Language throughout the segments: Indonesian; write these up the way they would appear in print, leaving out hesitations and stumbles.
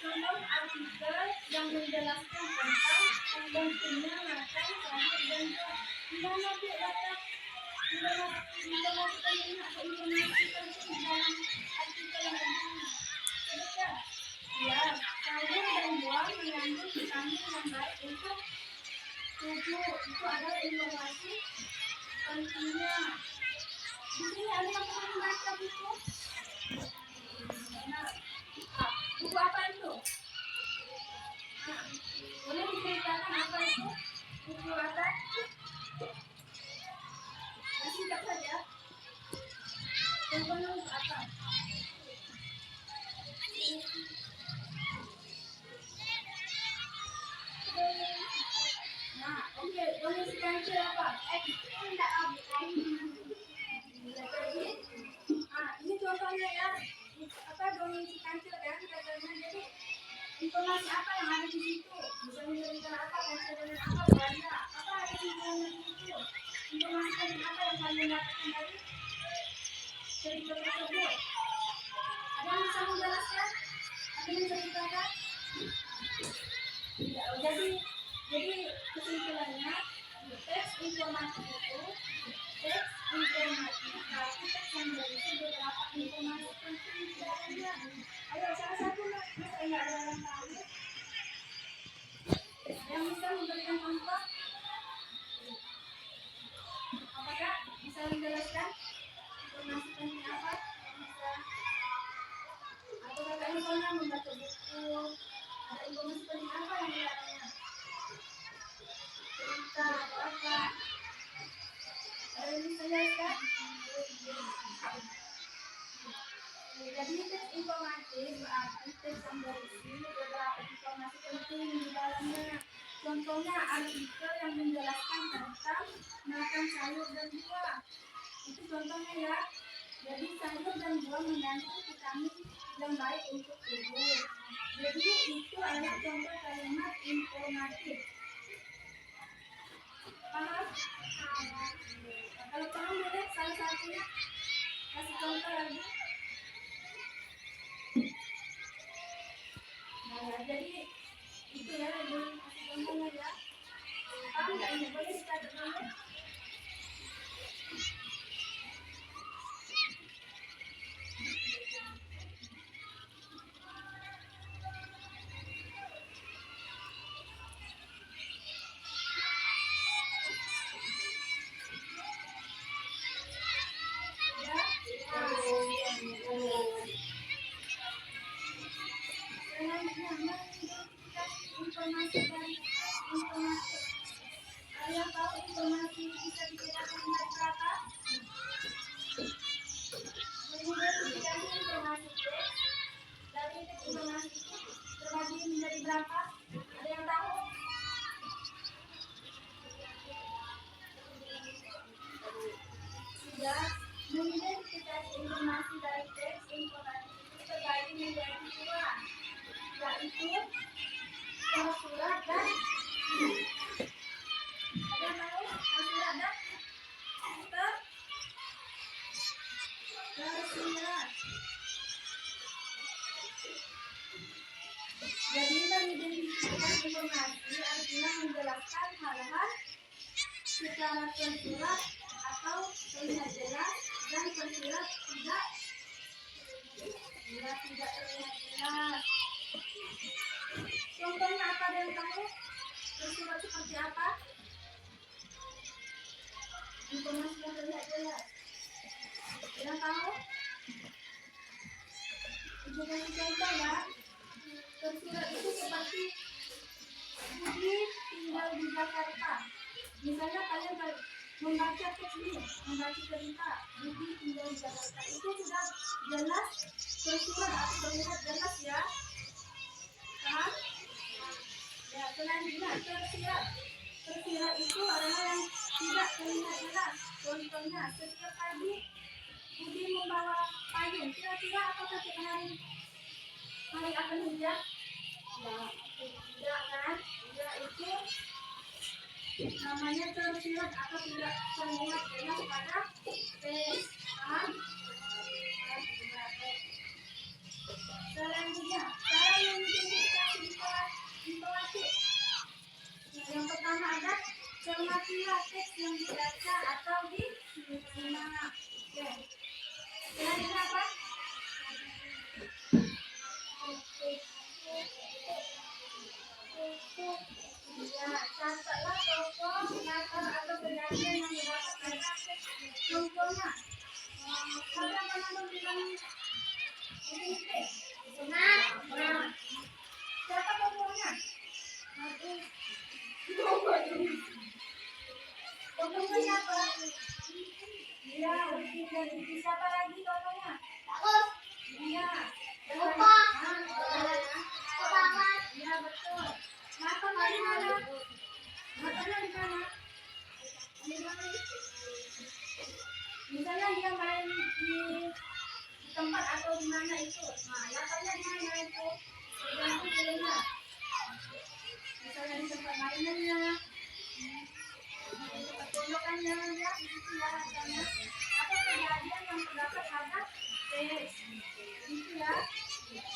Contoh artikel yang menjelaskan tentang pentingnya makan sayur dan informasikan ini atau informasi penting di dalam artikel yang ini. Sebutkan. Ya, sayur dan buah mengandung vitamin yang baik untuk tubuh. Itu adalah informasi pentingnya. Di sini ada yang pernah membaca buku? Nah, buku apa itu? Nah, boleh diceritakan apa itu? Buku apa? Singkat saja. Contohnya untuk apa? Nah, oke, donasi kancil apa? Ini contohnya ya. Apa donasi kancil kan? Katanya jadi informasi apa yang ada di situ? Bisa menjadikan apa? Kancil dengan apa? Banyak. Apa ada simpulnya di situ? Informasi penting apa yang kalian dapatkan dari cerita tersebut? Ada yang bisa menjelaskan? Ada yang menceritakan? Tidak. Jadi kesimpulannya teks informasi itu teks informasi berarti teks yang berisi beberapa informasi penting di dalamnya. Ayo salah satu mas enggak ada yang tahu yang bisa memberikan contoh? Apakah bisa menjelaskan informasi penting apa yang bisa? Atau kakaknya pernah membaca buku? Ada informasi penting apa yang di dalamnya? Cerita atau apa? Ada yang bisa jelaskan? Jadi teks informatif berarti teks yang berisi beberapa informasi penting di dalamnya. Contohnya artikel yang menjelaskan tentang makan sayur dan buah. Itu contohnya ya. Jadi sayur dan buah mengandung vitamin yang baik untuk tubuh. Jadi itu adalah contoh kalimat informatif. Paham? Kalau paham boleh salah satunya kasih contoh lagi. Nah, jadi itu ya yang kasih contohnya ya. Paham nggak ini? Boleh dicatat dulu. Informasi dari informasi. Ada yang tahu informasi bisa dibedakan menjadi berapa? Mengidentifikasi informasi teks dari teks informasi itu terbagi menjadi berapa? Ada yang tahu? Sudah. Mengidentifikasi informasi dari teks informasi itu terbagi menjadi dua, yaitu tersurat dan ada yang tahu tersurat dan tersirat. Jadi mengidentifikasi informasi artinya menjelaskan hal-hal secara tersurat atau terlihat jelas dan tersirat tidak terlihat jelas. Contohnya apa, ada yang tahu? Tersurat seperti apa? Informasi yang terlihat jelas. Ada yang tahu? Ibu kasih contoh ya. Tersurat itu seperti Budi tinggal di Jakarta. Misalnya kalian membaca teks ini, membaca cerita Budi tinggal di Jakarta, itu sudah jelas tersurat atau terlihat jelas ya. Paham? Ya, selanjutnya tersirat. Tersirat itu adalah yang tidak terlihat jelas. Contohnya setiap pagi Budi membawa payung. Kira-kira apakah setiap hari akan hujan? Ya, tidak kan? Ya, itu namanya tersirat atau tidak terlihat jelas pada teks. Paham? Selanjutnya, cara mengidentifikasi informasi. Yang pertama ada cermatilah teks yang dibaca atau disimak. 5. Oke. Selanjutnya apa? Ya, catatlah tokoh, latar atau kejadian yang terdapat pada teks. Contohnya, siapa yang pernah memberikan ini? Nah, siapa tokohnya? Tokohnya siapa? Ya, dan siapa lagi tokohnya? Iya. Opa. Iya, betul. Matanya di mana? Matanya di mana? Misalnya dia main di tempat atau di mana itu. Nah, latarnya di mana itu? Tergantung filmnya. Misalnya di tempat mainannya, di tempat pondokannya, ya, di situ ya latarnya. Atau kejadian yang terdapat pada teks. Itu ya.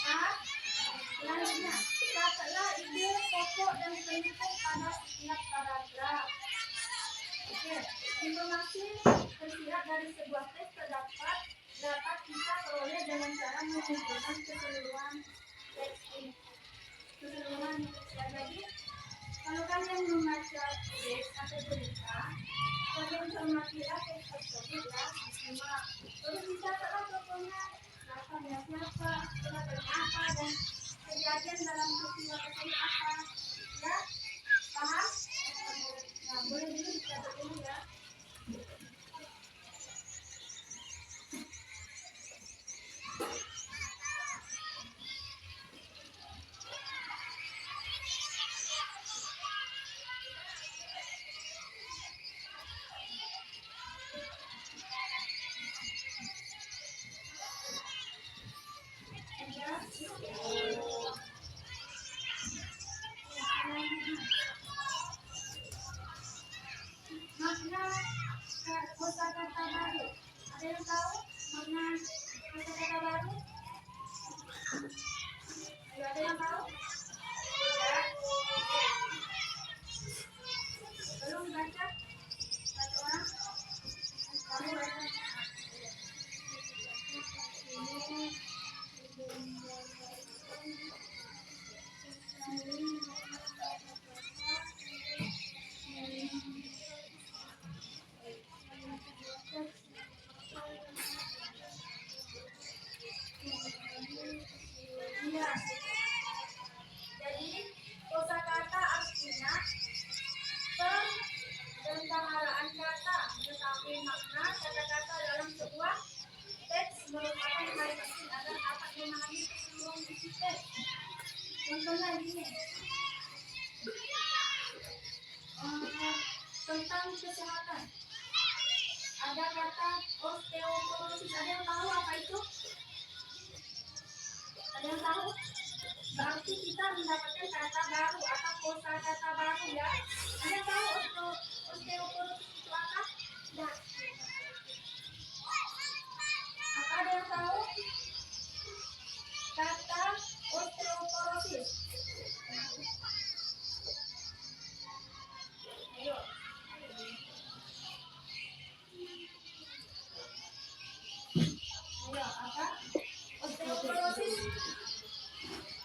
Ah, selanjutnya, catatlah ide pokok dan pendukung pada setiap paragraf. Oke, informasi tersirat dari sebuah teks dapat kita peroleh dengan cara mengumpulkan keseluruhan teks ini. Keseluruhan teks ya. Jadi, kalau kalian membaca teks atau berita, kalian cermatilah teks tersebut ya. Terus dicatatlah tokohnya, latarnya siapa, latarnya apa, dan kejadian dalam peristiwa tersebut apa. Ya, paham? Nah, boleh dulu dicatat dulu ya. Makna kosakata baru. Ada yang tahu makna kosakata baru? Ada yang tahu? Ya. Belum baca? Satu orang? Kamu baca? Iya. Jadi kosakata artinya pembendaharaan kata, tetapi makna kata-kata dalam sebuah teks merupakan hal penting agar dapat memahami keseluruhan isi teks. Contohnya ini tentang kesehatan. Ada kata osteoporosis. Ada yang tahu apa itu? Ada yang tahu? Berarti kita mendapatkan kata baru atau kosakata baru ya. Ada yang tahu osteoporosis itu apa? Tidak. Apa ada yang tahu? Kata osteoporosis. Ayo. Ayo, apa? Osteoporosis.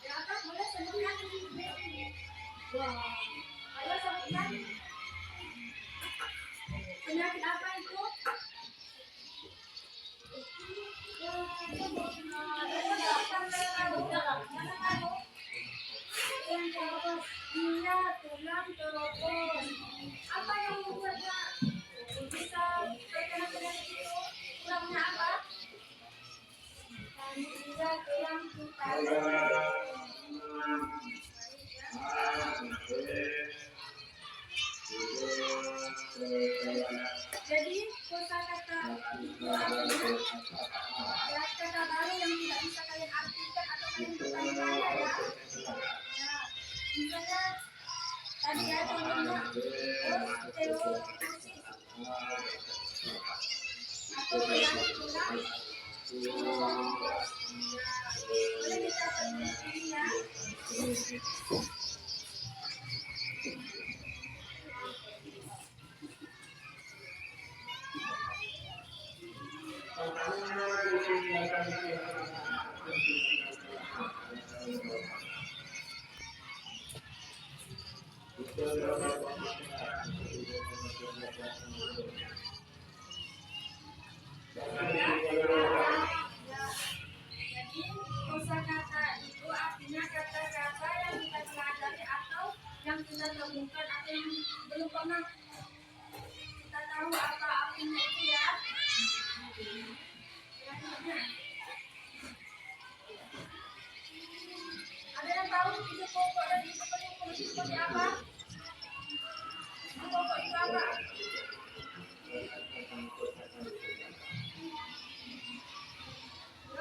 Ya, apa? Boleh sebutkan? Ayo sebutkan. Penyakit apa itu? Iya, tulang keropos. Apa yang membuatnya bisa terkena penyakit itu? Tulangnya apa? Tidak, tulang kita. Jadi kosakata itu artinya ya kata baru yang tidak bisa kalian artikan atau kalian bertanya-tanya ya. Nah, misalnya tadi ya contohnya osteoporosis atau penyakit tulang. Boleh dicatat di sini ya.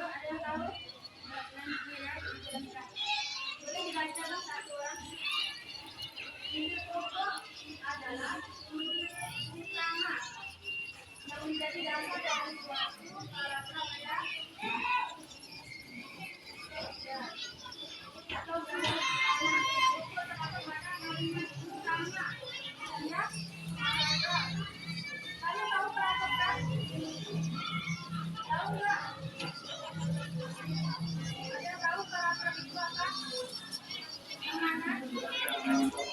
ada yang tahu? Boleh dibaca dong satu orang. Ini pokok adalah kunci utama yang menjadi dasar dari suatu paragraf yang atau gambar atau mana kalimat utama ya paragraf. Kalian tahu paragraf kan? Tahu nggak? Ada yang tahu paragraf itu apa? Yang mana? Contoh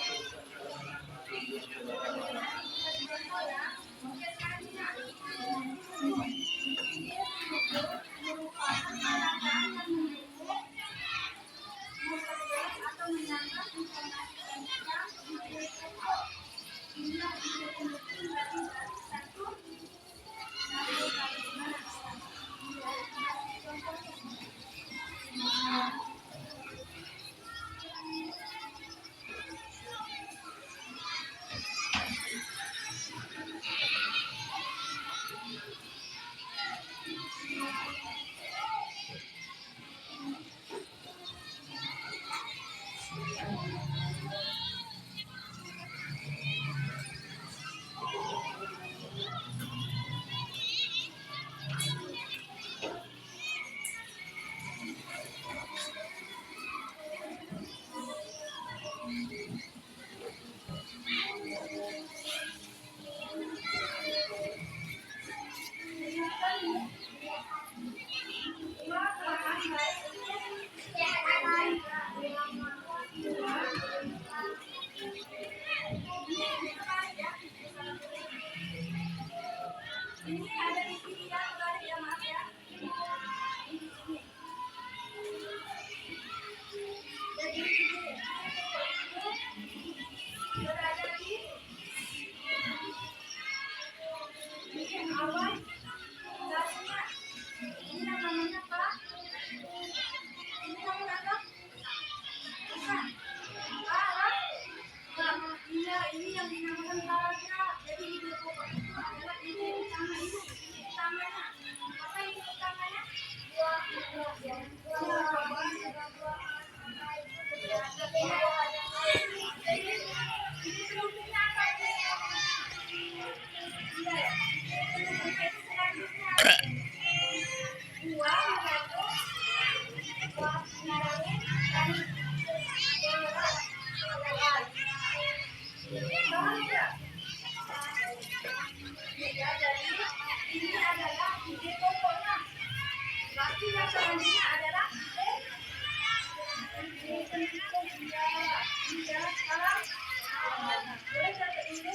ya. Oke, sekarang merupakan paragraf yang menyebut atau menambah informasi tentang ide pokok. Inilah ide pendukung dari satu dari mana? Ini ada di sini ya, kembali ya, maaf ya. Di sini. Jadi ini berada di awal garisnya. Ini namanya apa? Ini namanya apa? Bukan. Iya, ini yang dinamakan paragraf. Jadi ide pokok itu adalah ide utama itu. Utamanya. Apa ide utamanya? Jadi ide pendukungnya apa itu? Iya ya. Ide selanjutnya dua menarik dan ya, jadi ini adalah ide pokoknya. Berarti yang selanjutnya adalah ide pendukung. Ya, sekarang boleh saya ini.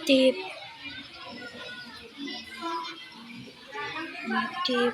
Tip tip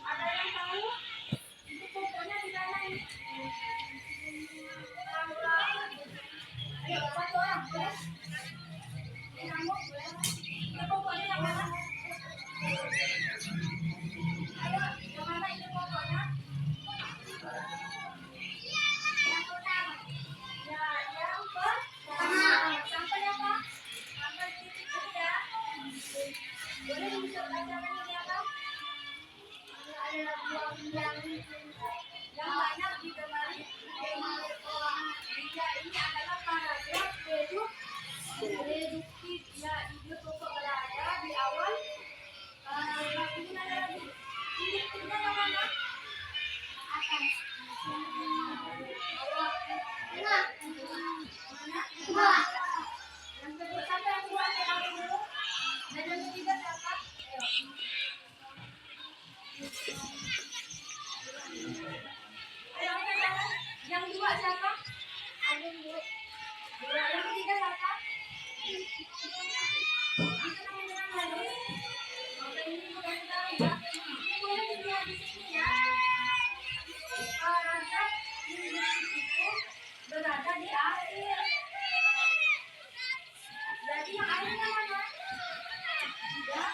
Ada yang tahu? Itu fotonya di mana ini? Ayo, satu orang boleh? Kamu boleh? Itu fotonya yang mana? Ayo, yang mana itu fotonya? Yang pertama. Ya, yang pertama. Sampai apa? Sampai titik ini ya. Boleh bisa bacakan ini apa? Ada yang banyak digemari orang. Jika ini adalah paragraf deduktif, ya itu pokok berada di awal paragraf. Ini ada lagi. Ini yang mana? Atas. Bawah. Tengah. Mana? Bawah. Yang kedua sampai yang kedua saya ambil dulu. Dan yang ketiga siapa? Ayo. Ayo kita jalan. Yang dua siapa? Ada dua. Yang ketiga siapa? Angkat tangan lagi. Oke, ini bukan tahu ya. Ini boleh dilihat di sini ya. Paragraf itu berada di akhir. Jadi yang akhirnya mana? Tidak.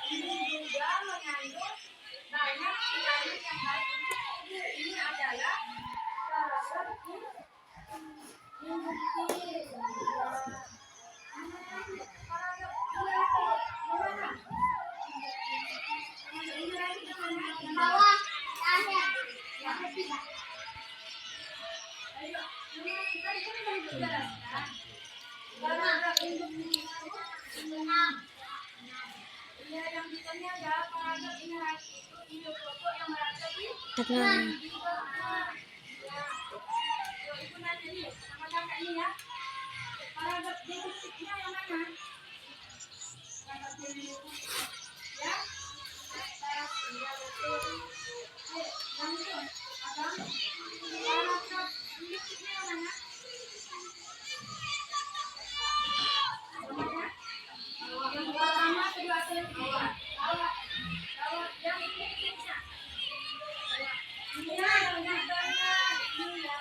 Ini juga mengandung banyak sekali yang baik. Ini adalah paragraf induktif. Paragraf gimana? Ini lagi gimana? Bawah, akhir. Yang ketiga. Ayo, tadi kan sudah dijelaskan. Paragraf induktif itu 6. Ya, yang ditanya ada paragraf inerasi itu induk pokok yang berada di tengah. Ya, itu nanti nih sama kakak ini ya. Paragraf deduktifnya yang mana? Paragraf deduktif. Ya, atas, ya betul. Ayo, yang itu, abang. Paragraf deduktifnya yang mana? Namanya? Yang pertama, kedua, ketiga. Bawah. Yang berikutnya. Ini yang di tengah. Ini ya.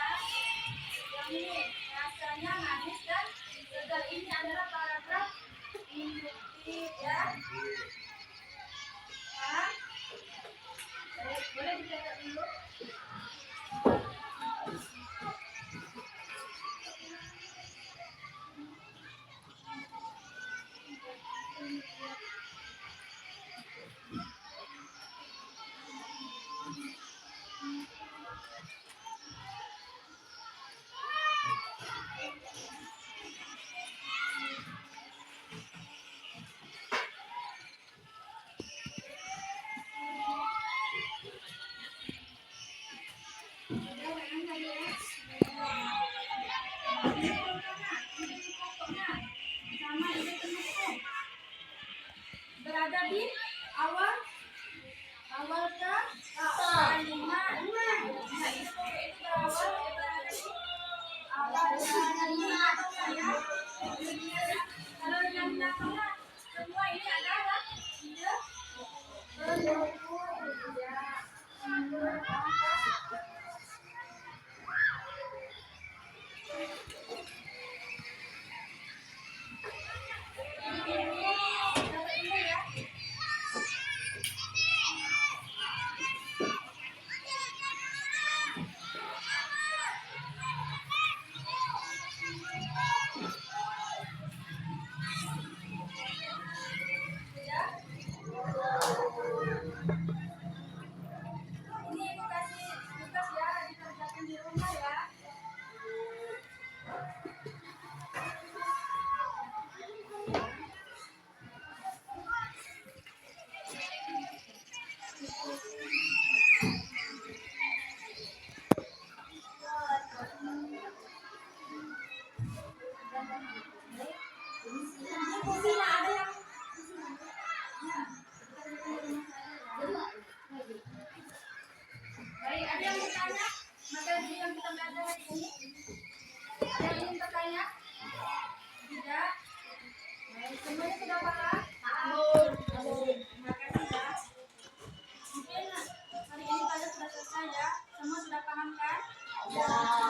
Yang ini rasanya manis dan segar. Ini adalah paragraf induktif ya. Baik, boleh dicatat dulu. Berada di awal kalimat. Nah, itu berawal berada di awal kalimat ya. Kalau yang belakangnya semua ini adalah ide pendukung ya. saja. Semua sudah paham kan? Ya.